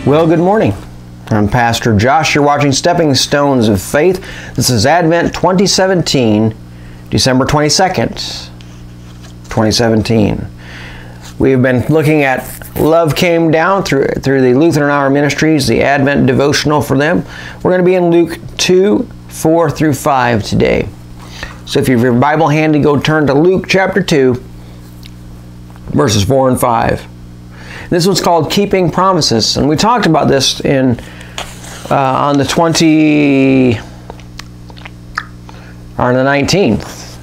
Well, good morning. I'm Pastor Josh. You're watching Stepping Stones of Faith. This is Advent 2017, December 22nd, 2017. We've been looking at Love Came Down through the Lutheran Hour Ministries, the Advent devotional for them. We're going to be in Luke 2, 4 through 5 today. So if you have your Bible handy, go turn to Luke chapter 2, verses 4 and 5. This one's called Keeping Promises, and we talked about this on the 19th.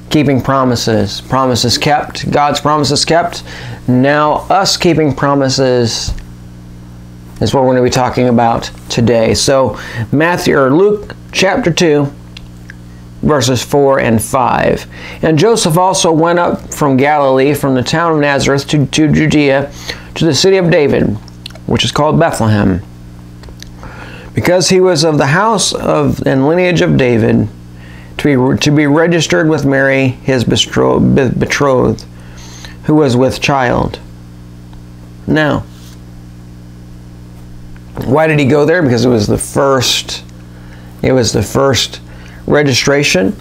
Keeping promises, promises kept, God's promises kept. Now us keeping promises is what we're going to be talking about today. So Luke chapter 2, verses 4 and 5. And Joseph also went up from Galilee, from the town of Nazareth to Judea, to the city of David, which is called Bethlehem, because he was of the house and lineage of David, to be registered with Mary, his betrothed, who was with child. Now, why did he go there? Because it was the first registration,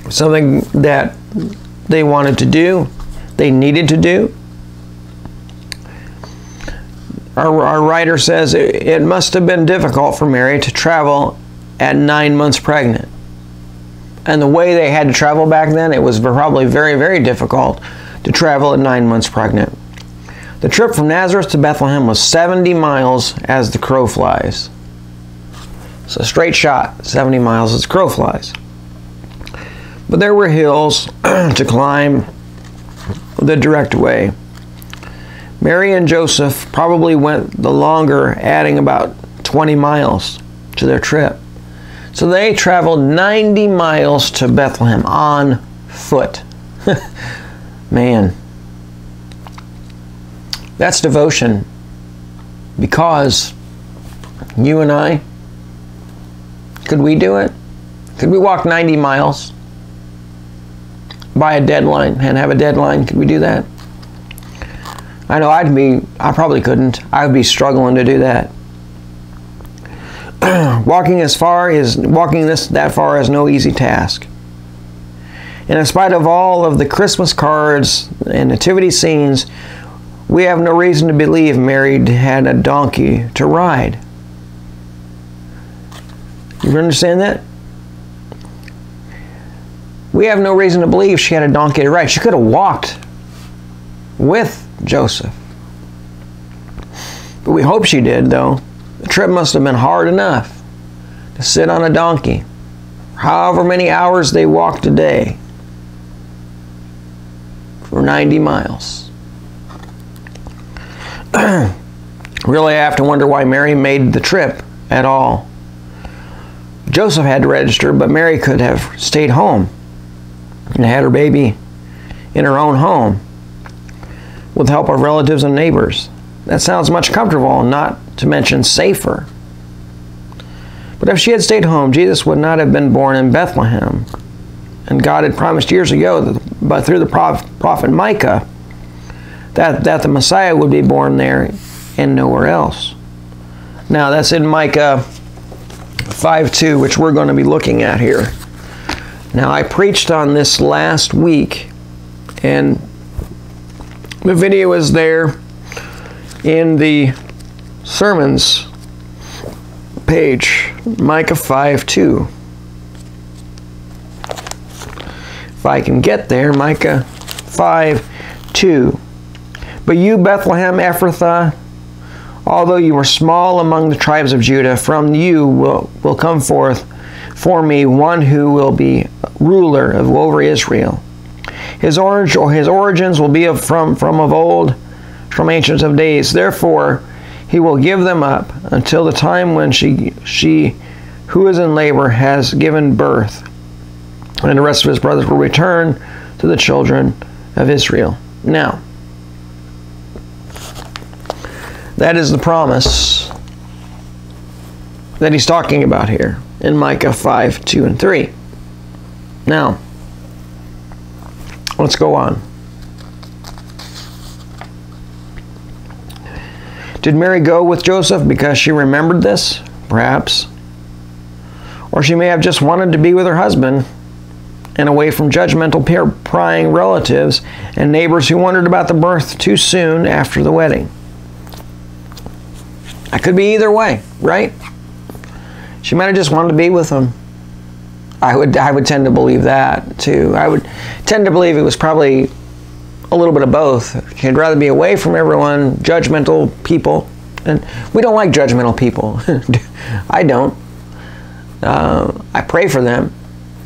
something that they wanted to do, they needed to do. Our writer says it must have been difficult for Mary to travel at 9 months pregnant. And the way they had to travel back then, it was probably very, very difficult to travel at 9 months pregnant. The trip from Nazareth to Bethlehem was 70 miles as the crow flies. So a straight shot, 70 miles as the crow flies. But there were hills to climb the direct way. Mary and Joseph probably went the longer, adding about 20 miles to their trip. So they traveled 90 miles to Bethlehem on foot. Man, that's devotion. Because you and I, could we do it? Could we walk 90 miles by a deadline and have a deadline? Could we do that? I know I probably couldn't. I would be struggling to do that. Walking that far is no easy task. And in spite of all of the Christmas cards and nativity scenes, we have no reason to believe Mary had a donkey to ride. You understand that? We have no reason to believe she had a donkey to ride. She could have walked with Joseph. But we hope she did, though. The trip must have been hard enough to sit on a donkey. However many hours they walked a day for 90 miles. Really, I have to wonder why Mary made the trip at all. Joseph had to register, but Mary could have stayed home and had her baby in her own home with the help of relatives and neighbors. That sounds much comfortable, not to mention safer. But if she had stayed home, Jesus would not have been born in Bethlehem. And God had promised years ago, but through the prophet Micah, that the Messiah would be born there and nowhere else. Now that's in Micah 5:2, which we're going to be looking at here. Now I preached on this last week, and the video is there in the sermons page, Micah 5:2. If I can get there, Micah 5:2. But you, Bethlehem Ephrathah, although you are small among the tribes of Judah, from you will come forth for me one who will be ruler over Israel. His origins will be from of old, from ancient of days. Therefore, he will give them up until the time when she who is in labor has given birth, and the rest of his brothers will return to the children of Israel. Now, that is the promise that he's talking about here in Micah 5:2 and 3. Now, let's go on. Did Mary go with Joseph because she remembered this? Perhaps. Or she may have just wanted to be with her husband and away from judgmental, prying relatives and neighbors who wondered about the birth too soon after the wedding. That could be either way, right? She might have just wanted to be with him. I would tend to believe that too. I would tend to believe it was probably a little bit of both. She'd rather be away from everyone, judgmental people. And we don't like judgmental people. I don't. I pray for them.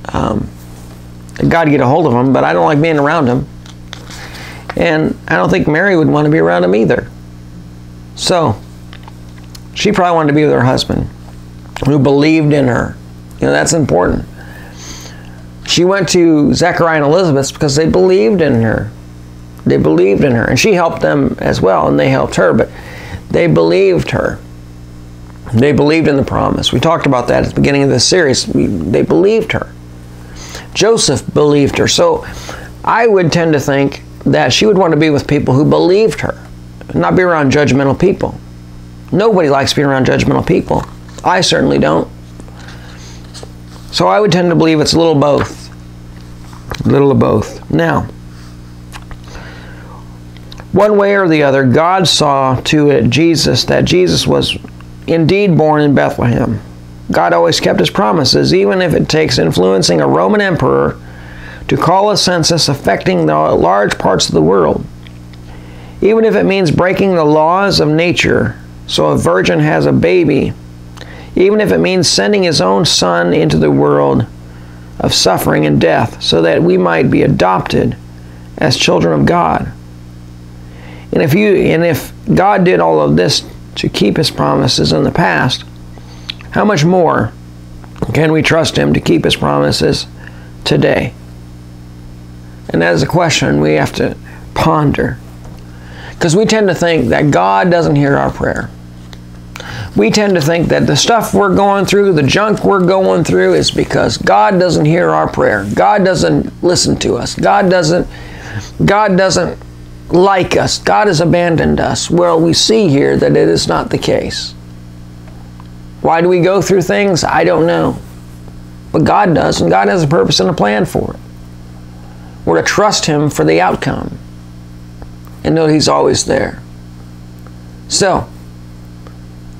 God get a hold of them, but I don't like being around them. And I don't think Mary would want to be around him either. So, she probably wanted to be with her husband, who believed in her. You know, that's important. She went to Zechariah and Elizabeth because they believed in her. They believed in her. And she helped them as well, and they helped her, but they believed her. They believed in the promise. We talked about that at the beginning of this series. They believed her. Joseph believed her. So I would tend to think that she would want to be with people who believed her, not be around judgmental people. Nobody likes being around judgmental people. I certainly don't. So I would tend to believe it's a little both. A little of both. Now, one way or the other, God saw to it that Jesus was indeed born in Bethlehem. God always kept his promises, even if it takes influencing a Roman emperor to call a census affecting the large parts of the world. Even if it means breaking the laws of nature so a virgin has a baby. Even if it means sending his own son into the world of suffering and death so that we might be adopted as children of God. And if God did all of this to keep his promises in the past, how much more can we trust him to keep his promises today? And that is a question we have to ponder. Because we tend to think that God doesn't hear our prayer. We tend to think that the stuff we're going through, the junk we're going through, is because God doesn't hear our prayer. God doesn't listen to us. God doesn't like us. God has abandoned us. Well, we see here that it is not the case. Why do we go through things? I don't know. But God does, and God has a purpose and a plan for it. We're to trust him for the outcome and know he's always there. So,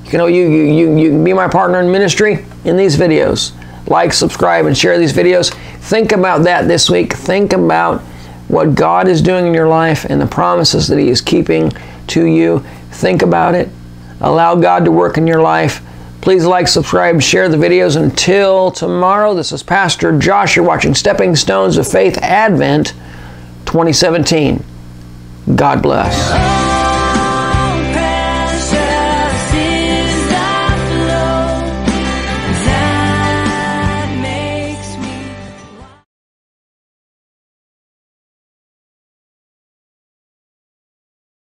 you can be my partner in ministry in these videos. Like, subscribe, and share these videos. Think about that this week. Think about what God is doing in your life and the promises that he is keeping to you. Think about it. Allow God to work in your life. Please like, subscribe, share the videos. Until tomorrow, this is Pastor Josh. You're watching Stepping Stones of Faith Advent 2017. God bless.